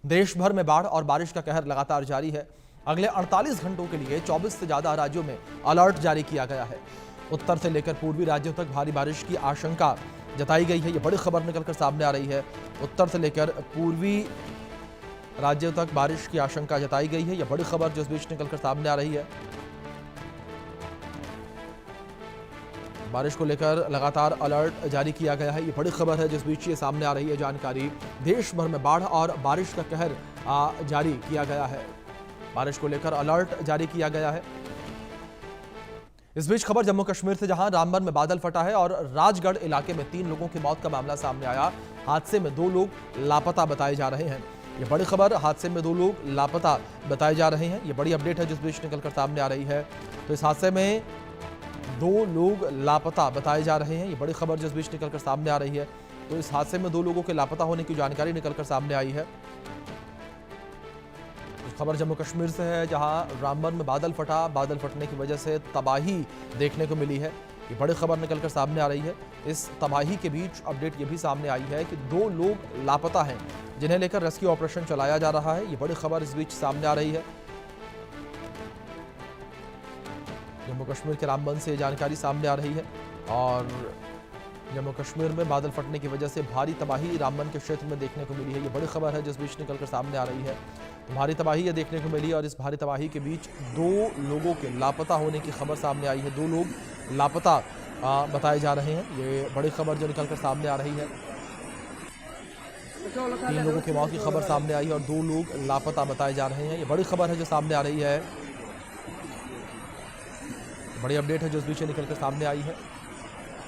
देश भर में बाढ़ और बारिश का कहर लगातार जारी है। अगले 48 घंटों के लिए 24 से ज्यादा राज्यों में अलर्ट जारी किया गया है। उत्तर से लेकर पूर्वी राज्यों तक भारी बारिश की आशंका जताई गई है। ये बड़ी खबर निकलकर सामने आ रही है। उत्तर से लेकर पूर्वी राज्यों तक बारिश की आशंका जताई गई है। यह बड़ी खबर जो इस बीच निकलकर सामने आ रही है। बारिश को लेकर लगातार अलर्ट जारी किया गया है। ये बड़ी खबर है जिस बीच ये सामने आ रही है जानकारी। देश भर में बाढ़ और बारिश का कहर जारी किया गया है। बारिश को लेकर अलर्ट जारी किया गया है। इस बीच खबर जम्मू कश्मीर से, जहां रामबन में बादल फटा है और राजगढ़ इलाके में 3 लोगों की मौत का मामला सामने आया। हादसे में 2 लोग लापता बताए जा रहे हैं। ये बड़ी खबर, हादसे में 2 लोग लापता बताए जा रहे हैं। ये बड़ी अपडेट है जिस बीच निकलकर सामने आ रही है। तो इस हादसे में 2 लोग लापता बताए जा रहे हैं। ये बड़ी खबर जिस बीच निकलकर सामने आ रही है। तो इस हादसे में 2 लोगों के लापता होने की जानकारी निकलकर सामने आई है। खबर जम्मू कश्मीर से है, जहां रामबन में बादल फटा। बादल फटने की वजह से तबाही देखने को मिली है। ये बड़ी खबर निकलकर सामने आ रही है। इस तबाही के बीच अपडेट ये भी सामने आई है कि 2 लोग लापता हैं, जिन्हें लेकर रेस्क्यू ऑपरेशन चलाया जा रहा है। ये बड़ी खबर इस बीच सामने आ रही है। जम्मू कश्मीर के रामबन से जानकारी सामने आ रही है। और जम्मू कश्मीर में बादल फटने की वजह से भारी तबाही रामबन के क्षेत्र में देखने को मिली है। ये बड़ी खबर है जिस बीच निकलकर सामने आ रही है। भारी तबाही ये देखने को मिली और इस भारी तबाही के बीच 2 लोगों के लापता होने की खबर सामने आई है। 2 लोग लापता बताए जा रहे हैं। ये बड़ी खबर जो निकलकर सामने आ रही है। 3 लोगों की मौत की खबर सामने आई और 2 लोग लापता बताए जा रहे हैं। ये बड़ी खबर है जो सामने आ रही है। बड़ी अपडेट है जो इस बीच निकलकर सामने आई है।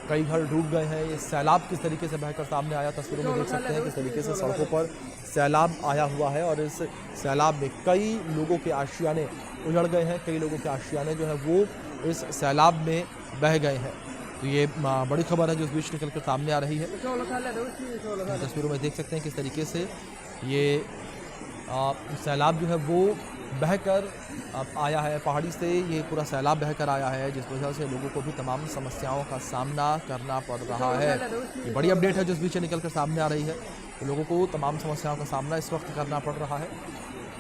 कई घर डूब गए हैं। ये सैलाब किस तरीके से बहकर सामने आया, तस्वीरों में देख सकते हैं किस तरीके से सड़कों पर सैलाब आया हुआ है। और इस सैलाब में कई लोगों के आशियाने उजड़ गए हैं। कई लोगों के आशियाने जो है वो इस सैलाब में बह गए हैं। तो ये बड़ी खबर है जो इस बीच निकलकर सामने आ रही है। तस्वीरों में देख सकते हैं किस तरीके से ये सैलाब जो है वो बहकर आया है। पहाड़ी से ये पूरा सैलाब बहकर आया है, जिस वजह से लोगों को भी तमाम समस्याओं का सामना करना पड़ रहा है। ये बड़ी अपडेट है जो इस बीच निकलकर सामने आ रही है। तो लोगों को तमाम समस्याओं का सामना इस वक्त करना पड़ रहा है।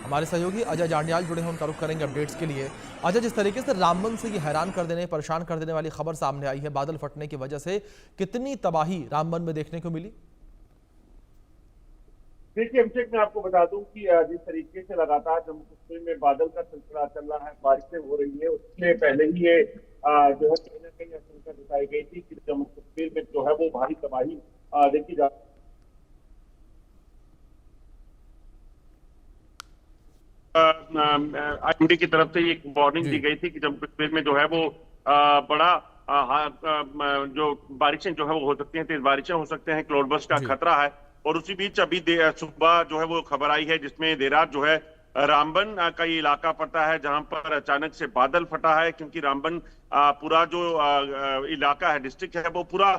हमारे सहयोगी अजय जांडियाल जुड़े हैं, उनका रुख करेंगे अपडेट्स के लिए। अजय, जिस तरीके से रामबन से ये हैरान कर देने, परेशान कर देने वाली खबर सामने आई है बादल फटने की वजह से, कितनी तबाही रामबन में देखने को मिली? देखिए अभिषेक, मैं आपको बता दूं कि जिस तरीके से लगातार जम्मू कश्मीर में बादल का सिलसिला चल रहा है, बारिशें हो रही है, उससे पहले ही ये जो है कहीं ना कहीं आशंका जताई गई थी कि जम्मू कश्मीर में जो है वो भारी तबाही देखी जा IMD की तरफ से एक वार्निंग दी गई थी कि जम्मू कश्मीर में जो है वो बड़ा जो बारिशें जो है वो हो सकती हैं, तेज बारिशें हो सकते हैं, क्लाउड बर्स्ट का खतरा है। और उसी बीच अभी सुबह जो है वो खबर आई है जिसमें देर रात जो है रामबन का ये इलाका पड़ता है, जहां पर अचानक से बादल फटा है। क्योंकि रामबन पूरा जो इलाका है, डिस्ट्रिक्ट है, वो पूरा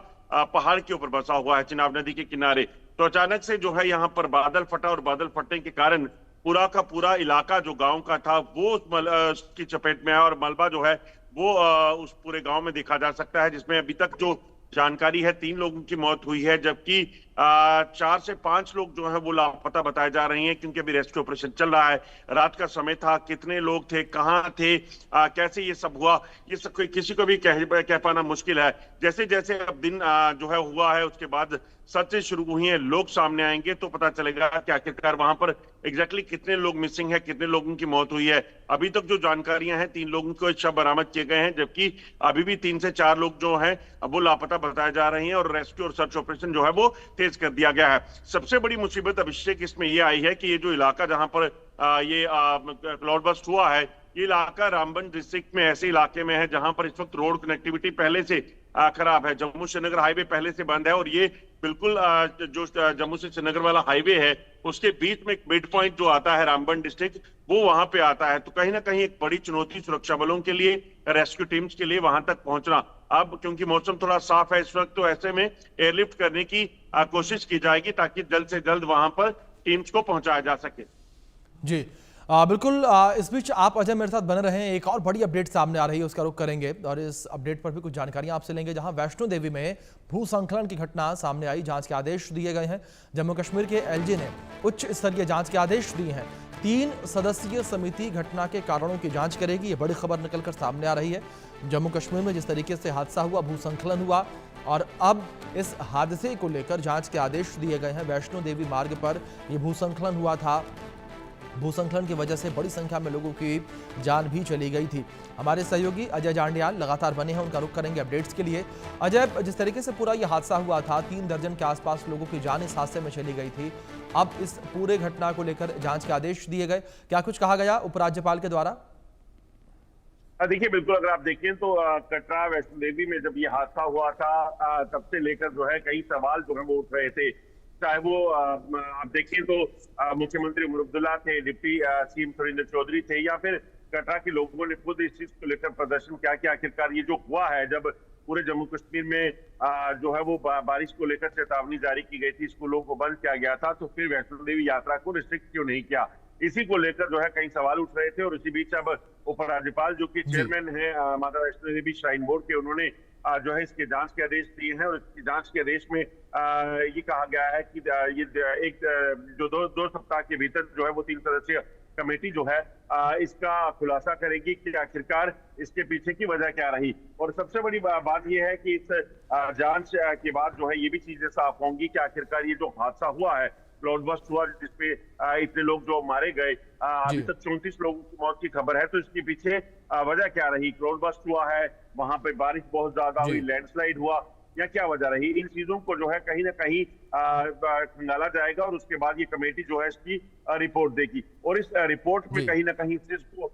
पहाड़ के ऊपर बसा हुआ है, चिनाब नदी के किनारे। तो अचानक से जो है यहाँ पर बादल फटा और बादल फटने के कारण पूरा का पूरा इलाका जो गांव का था वो उसकी चपेट में है। और मलबा जो है वो उस पूरे गांव में देखा जा सकता है, जिसमें अभी तक जो जानकारी है 3 लोगों की मौत हुई है, जबकि 4 से 5 लोग जो है वो लापता बताए जा रहे हैं। क्योंकि अभी रेस्क्यू ऑपरेशन चल रहा है। रात का समय था, कितने लोग थे, कहाँ थे, कैसे ये सब हुआ, ये सब किसी को भी कह पाना मुश्किल है। जैसे जैसे अब दिन जो है हुआ है, उसके बाद सच्चे शुरू हुई हैं, लोग सामने आएंगे तो पता चलेगा कि आखिरकार वहां पर एग्जैक्टली कितने लोग मिसिंग है, कितने लोगों की मौत हुई है। अभी तक जो जानकारियां हैं, 3 लोगों को शव बरामद किए गए हैं, जबकि अभी भी 3 से 4 लोग जो हैं वो लापता बताए जा रहे हैं। और रेस्क्यू और सर्च ऑपरेशन जो है वो तेज कर दिया गया है। सबसे बड़ी मुसीबत अभिषेक इसमें यह आई है कि ये जो इलाका जहां पर ये क्लाउड बर्स्ट हुआ है, ये इलाका रामबन डिस्ट्रिक्ट में ऐसे इलाके में है जहां पर इस वक्त रोड कनेक्टिविटी पहले से खराब है। जम्मू श्रीनगर हाईवे पहले से बंद है और ये बिल्कुल जो जम्मू से श्रीनगर वाला हाईवे है उसके बीच में एक मिड पॉइंट जो आता है रामबन डिस्ट्रिक्ट, वो वहां पे आता है। तो कहीं ना कहीं एक बड़ी चुनौती सुरक्षा बलों के लिए, रेस्क्यू टीम्स के लिए वहां तक पहुंचना। अब क्योंकि मौसम थोड़ा साफ है इस वक्त, तो ऐसे में एयरलिफ्ट करने की कोशिश की जाएगी ताकि जल्द से जल्द वहां पर टीम्स को पहुंचाया जा सके। जी बिल्कुल। इस बीच आप अजय मेरे साथ बने रहें, एक और बड़ी अपडेट सामने आ रही है, उसका रुख करेंगे और इस अपडेट पर भी कुछ जानकारियां आपसे लेंगे। जहां वैष्णो देवी में भूस्खलन की घटना सामने आई, जांच के आदेश दिए गए हैं। जम्मू कश्मीर के एलजी ने उच्च स्तरीय जांच के आदेश दिए हैं। 3 सदस्यीय समिति घटना के कारणों की जांच करेगी। ये बड़ी खबर निकलकर सामने आ रही है। जम्मू कश्मीर में जिस तरीके से हादसा हुआ, भूस्खलन हुआ, और अब इस हादसे को लेकर जांच के आदेश दिए गए हैं। वैष्णो देवी मार्ग पर यह भूस्खलन हुआ था। भूस्खलन की वजह से बड़ी संख्या में लोगों की जान भी चली गई थी। हमारे सहयोगी अजय जांडियाल लगातार बने हैं, उनका रुख करेंगे अपडेट्स के लिए। अजय, जिस तरीके से पूरा यह हादसा हुआ था, 3 दर्जन के आसपास लोगों की जान इस हादसे में चली गई थी। अब इस पूरे घटना को लेकर जांच के आदेश दिए गए, क्या कुछ कहा गया उपराज्यपाल के द्वारा? देखिए, बिल्कुल अगर आप देखें तो कटरा वैष्णो देवी में जब ये हादसा हुआ था, तब से लेकर जो है कई सवाल जो है वो उठ रहे थे। चाहे वो आप देखें तो मुख्यमंत्री उमर अब्दुल्ला थे, डिप्टी सीएम सुरेंद्र चौधरी थे, या फिर कटरा के लोगों ने खुद इस चीज को लेकर प्रदर्शन किया कि आखिरकार ये जो हुआ है, जब पूरे जम्मू कश्मीर में जो है वो बारिश को लेकर चेतावनी जारी की गई थी, स्कूलों को बंद किया गया था, तो फिर वैष्णो देवी यात्रा को रिस्ट्रिक्ट क्यों नहीं किया। इसी को लेकर जो है कई सवाल उठ रहे थे। और इसी बीच अब उपराज्यपाल जो कि चेयरमैन है माता वैष्णो देवी श्राइन बोर्ड के, उन्होंने जो है इसके जांच के आदेश दिए हैं। और इसकी जांच के आदेश में ये कहा गया है कि ये एक जो दो सप्ताह के भीतर जो है वो 3 सदस्यीय कमेटी जो है इसका खुलासा करेगी कि आखिरकार इसके पीछे की वजह क्या रही। और सबसे बड़ी बात यह है कि इस जांच के बाद जो है ये भी चीजें साफ होंगी कि आखिरकार ये जो हादसा हुआ है, क्लाउड बस्ट हुआ, जिसपे इतने लोग जो मारे गए, अभी तक 34 लोगों की मौत की खबर है, तो इसके पीछे वजह क्या रही? क्लाउड बस्ट हुआ है, वहां पे बारिश बहुत ज्यादा हुई, लैंडस्लाइड हुआ, या क्या वजह रही? इन चीजों को जो है कहीं ना कहीं खंगाला जाएगा और उसके बाद ये कमेटी जो है इसकी रिपोर्ट देगी। और इस रिपोर्ट में कहीं ना कहीं इस चीज को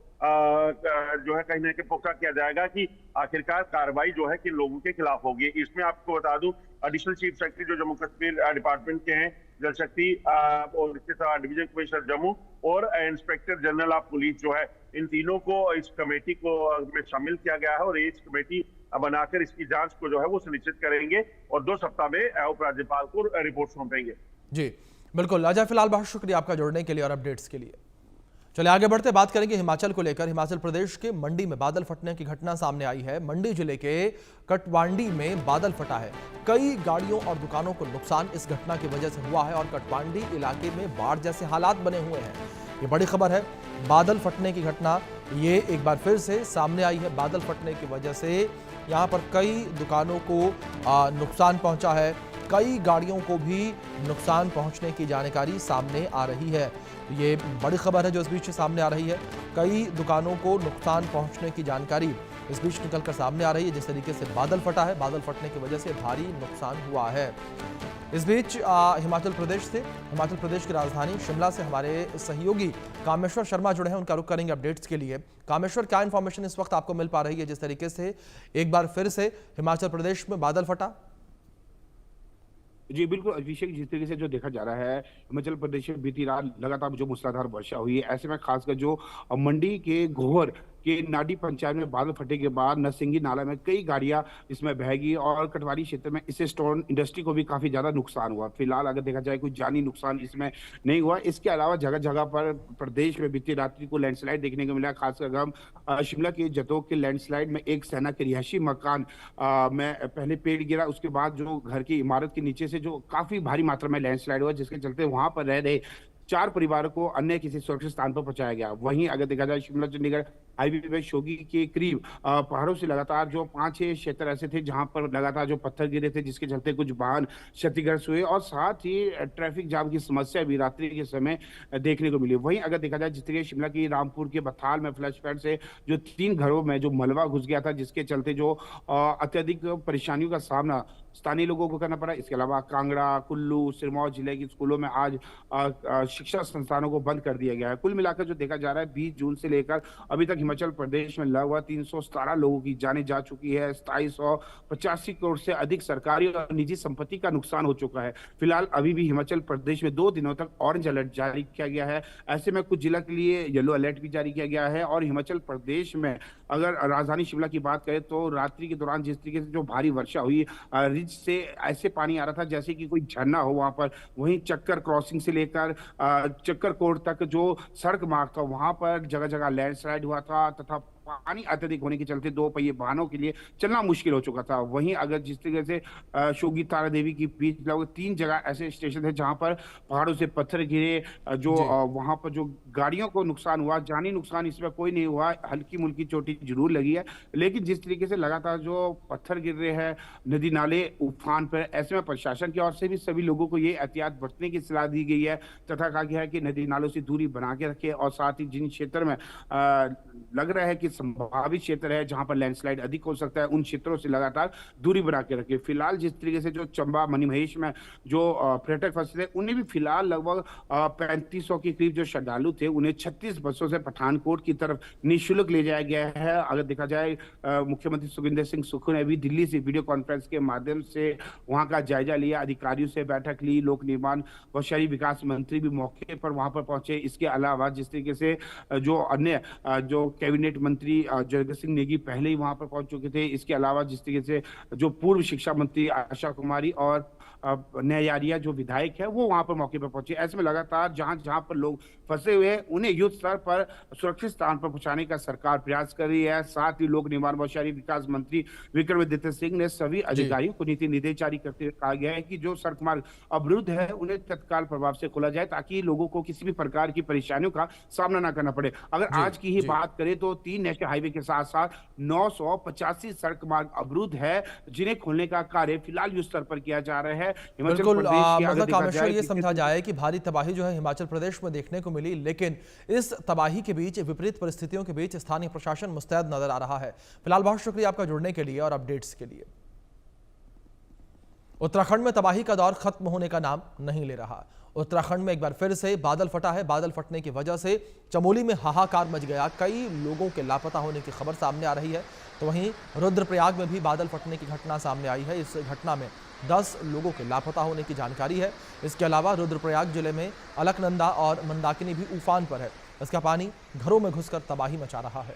जो है कहीं ना कहीं पुख्ता किया जाएगा कि आखिरकार कार्रवाई जो है किन लोगों के खिलाफ होगी। इसमें आपको बता दूं, एडिशनल चीफ सेक्रेटरी जो जम्मू कश्मीर डिपार्टमेंट के हैं, जल शक्ति और इसके साथ डिवीजन कमिश्नर जम्मू और इंस्पेक्टर जनरल ऑफ पुलिस जो है, इन तीनों को इस कमेटी को में शामिल किया गया है। और इस कमेटी बनाकर इसकी जांच को जो है वो सुनिश्चित करेंगे और 2 सप्ताह में उपराज्यपाल को रिपोर्ट सौंपेंगे। जी बिल्कुल अजय, फिलहाल बहुत शुक्रिया आपका जुड़ने के लिए और अपडेट्स के लिए। चलिए आगे बढ़ते, बात करेंगे हिमाचल को लेकर। हिमाचल प्रदेश के मंडी में बादल फटने की घटना सामने आई है। मंडी जिले के कटवांडी में बादल फटा है। कई गाड़ियों और दुकानों को नुकसान इस घटना की वजह से हुआ है और कटवांडी इलाके में बाढ़ जैसे हालात बने हुए हैं। ये बड़ी खबर है। बादल फटने की घटना ये एक बार फिर से सामने आई है। बादल फटने की वजह से यहाँ पर कई दुकानों को नुकसान पहुंचा है, कई गाड़ियों को भी नुकसान पहुंचने की जानकारी सामने आ रही है। ये बड़ी खबर है जो इस बीच सामने आ रही है। कई दुकानों को नुकसान पहुंचने की जानकारी इस बीच निकलकर सामने आ रही है। जिस तरीके से बादल फटा है, बादल फटने की वजह से भारी नुकसान हुआ है। इस बीच हिमाचल प्रदेश की राजधानी शिमला से हमारे सहयोगी कामेश्वर शर्मा जुड़े हैं, उनका रुख करेंगे अपडेट्स के लिए। कामेश्वर, क्या इन्फॉर्मेशन इस वक्त आपको मिल पा रही है जिस तरीके से एक बार फिर से हिमाचल प्रदेश में बादल फटा? जी बिल्कुल अभिषेक, जिस तरीके से जो देखा जा रहा है, हिमाचल प्रदेश में बीती रात लगातार जो मूसलाधार वर्षा हुई है, ऐसे में खासकर जो मंडी के घोवर के नाडी पंचायत में बादल फटे के बाद नरसिंगी नाला में कई गाड़ियां इसमें बह गई और कटवारी क्षेत्र में इससे स्टोन इंडस्ट्री को भी काफी ज्यादा नुकसान हुआ। फिलहाल अगर देखा जाए कोई जानी नुकसान इसमें नहीं हुआ। इसके अलावा जगह जगह पर प्रदेश में बीती रात्रि को लैंडस्लाइड देखने को मिला। खासकर हम शिमला के जतोग के लैंडस्लाइड में एक सेना के रिहायशी मकान में पहले पेड़ गिरा, उसके बाद जो घर की इमारत के नीचे से जो काफी भारी मात्रा में लैंडस्लाइड हुआ, जिसके चलते वहां पर रह रहे 4 परिवारों को अन्य किसी सुरक्षित स्थान पर पहुंचाया गया। वहीं अगर देखा जाए शिमला चंडीगढ़ हाईवे पे शोगी के करीब पहाड़ों से लगातार जो 5-6 क्षेत्र ऐसे थे जहां पर लगातार जो पत्थर गिरे थे, जिसके चलते कुछ वाहन क्षतिग्रस्त हुए और साथ ही ट्रैफिक जाम की समस्या भी रात्रि के समय देखने को मिली। वहीं अगर देखा जाए जिस तरीके शिमला की रामपुर के बथाल में फ्लैश फ्लड से जो 3 घरों में जो मलबा घुस गया था, जिसके चलते जो अत्यधिक परेशानियों का सामना स्थानीय लोगों को करना पड़ा। इसके अलावा कांगड़ा, कुल्लू, सिरमौर जिले के स्कूलों में आज शिक्षा संस्थानों को बंद कर दिया गया है। कुल मिलाकर जो देखा जा रहा है 20 जून से लेकर अभी तक हिमाचल प्रदेश में लगभग 317 लोगों की जानें जा चुकी है। 2785 करोड़ से अधिक सरकारी और निजी संपत्ति का नुकसान हो चुका है। फिलहाल अभी भी हिमाचल प्रदेश में 2 दिनों तक ऑरेंज अलर्ट जारी किया गया है। ऐसे में कुछ जिला के लिए येलो अलर्ट भी जारी किया गया है। और हिमाचल प्रदेश में अगर राजधानी शिमला की बात करें तो रात्रि के दौरान जिस तरीके से जो भारी वर्षा हुई, से ऐसे पानी आ रहा था जैसे कि कोई झरना हो वहां पर। वहीं चक्कर क्रॉसिंग से लेकर चक्कर कोट तक जो सड़क मार्ग था वहां पर जगह जगह लैंडस्लाइड हुआ था तथा पानी अत्यधिक होने के चलते दो पहिए वाहनों के लिए चलना मुश्किल हो चुका था। वहीं अगर जिस तरीके से शोगी तारा देवी के बीच लगभग 3 जगह ऐसे स्टेशन थे जहां पर पहाड़ों से पत्थर गिरे, जो वहां पर जो गाड़ियों को नुकसान हुआ, जानी नुकसान इसमें कोई नहीं हुआ, हल्की मुल्की चोटी जरूर लगी है। लेकिन जिस तरीके से लगातार जो पत्थर गिर रहे हैं, नदी नाले उफान पर, ऐसे में प्रशासन की ओर से भी सभी लोगों को ये एहतियात बरतने की सलाह दी गई है तथा कहा गया है कि नदी नालों से दूरी बना के रखे और साथ ही जिन क्षेत्र में लग रहा है कि संभावित क्षेत्र है जहां पर लैंडस्लाइड अधिक हो सकता है, उन क्षेत्रों से लगातार दूरी बना के रखे। फिलहाल जिस तरीके से जो चंबा मणिमहेश में जो पर्यटक फंसे थे, उन्हें भी फिलहाल लगभग 3500 के करीब जो श्रद्धालु थे, उन्हें 36 बसों से पठानकोट की तरफ निःशुल्क ले जाया गया है। अगर देखा जाए मुख्यमंत्री सुखविंदर सिंह सुक्खू ने भी दिल्ली से वीडियो कॉन्फ्रेंस के माध्यम से वहां का जायजा लिया, अधिकारियों से बैठक ली, लोक निर्माण व शहरी विकास मंत्री भी मौके पर वहां पर पहुंचे। इसके अलावा जिस तरीके से जो अन्य जो कैबिनेट मंत्री जगत सिंह नेगी पहले ही वहां पर पहुंच चुके थे, इसके अलावा जिस तरीके से जो पूर्व शिक्षा मंत्री आशा कुमारी और न्यायारिया जो विधायक है वो वहां पर मौके पर पहुंचे। ऐसे में लगातार जहां जहां पर लोग फंसे हुए हैं उन्हें युद्ध स्तर पर सुरक्षित स्थान पर पहुंचाने का सरकार प्रयास कर रही है। साथ ही लोक निर्माण व शहरी विकास मंत्री विक्रमादित्य सिंह ने सभी अधिकारियों को नीति निर्देश जारी करते हुए कहा गया है कि जो सड़क मार्ग अवरुद्ध है उन्हें तत्काल प्रभाव से खोला जाए ताकि लोगों को किसी भी प्रकार की परेशानियों का सामना न करना पड़े। अगर आज की ही बात करें तो 3 नेशनल हाईवे के साथ साथ 985 सड़क मार्ग अवरुद्ध है जिन्हें खोलने का कार्य फिलहाल युद्ध स्तर पर किया जा रहा है। बिल्कुल मतलब कामेश्वर ये समझा जाए कि भारी तबाही जो है हिमाचल प्रदेश में देखने को मिली, लेकिन इस तबाही के बीच विपरीत परिस्थितियों के बीच स्थानीय प्रशासन मुस्तैद नजर आ रहा है। फिलहाल बहुत शुक्रिया आपका जुड़ने के लिए और अपडेट्स के लिए। उत्तराखंड में तबाही का दौर खत्म होने का नाम नहीं ले रहा। उत्तराखंड में एक बार फिर से बादल फटा है। बादल फटने की वजह से चमोली में हाहाकार मच गया, कई लोगों के लापता होने की खबर सामने आ रही है। तो वहीं रुद्रप्रयाग में भी बादल फटने की घटना सामने आई है। इस घटना में 10 लोगों के लापता होने की जानकारी है। इसके अलावा रुद्रप्रयाग जिले में अलकनंदा और मंदाकिनी भी उफान पर है। इसका पानी घरों में घुसकर तबाही मचा रहा है।